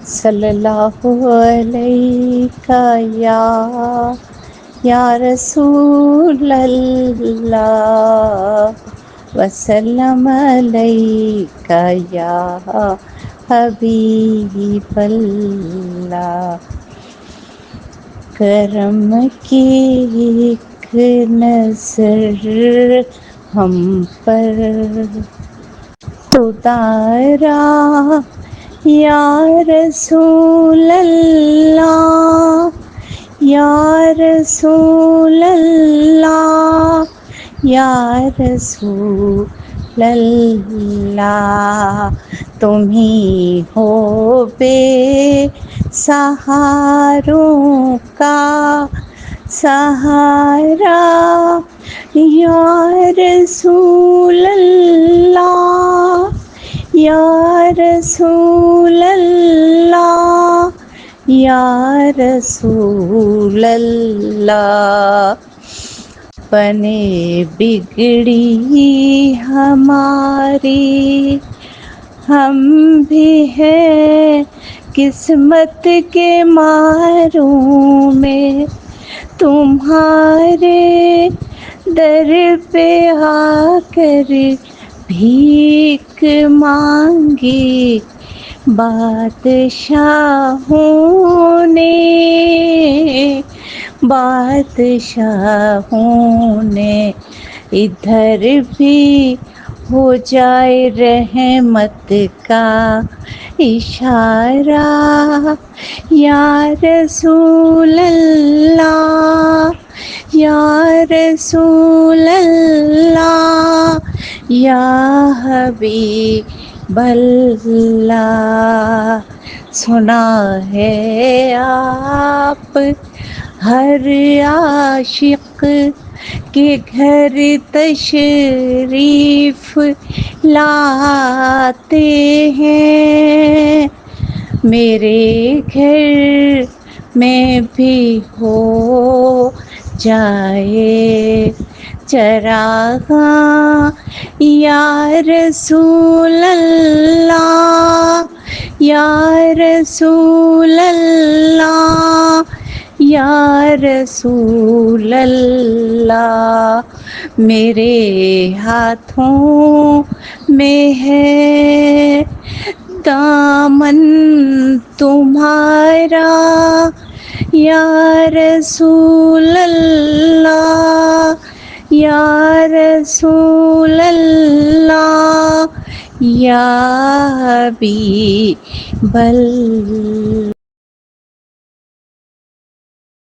صلی اللہ علیہ یا رسول اللہ وسلم علیک یا حبیب اللہ. کرم کی ایک نظر ہم پر تو تارا یا رسول اللہ یا رسول اللہ یا رسول اللہ. تم ہی ہو بے سہاروں کا سہارا یا رسول اللہ یا رسول اللہ یا رسول اللہ. بنے بگڑی ہماری ہم بھی ہیں قسمت کے ماروں میں، تمہارے در پہ آ کر بھیک مانگی بادشاہوں نے، بادشاہوں نے. ادھر بھی ہو جائے رحمت کا اشارہ یا رسول اللہ یا رسول اللہ یا حبیب اللہ. سنا ہے آپ ہر عاشق کے گھر تشریف لاتے ہیں، میرے گھر میں بھی ہو جائے چراغاں یا رسول اللہ یا رسول اللہ یا رسول اللہ. میرے ہاتھوں میں ہے دامن تمہارا یا رسول اللہ یا رسول اللہ یا حبیب اللہ.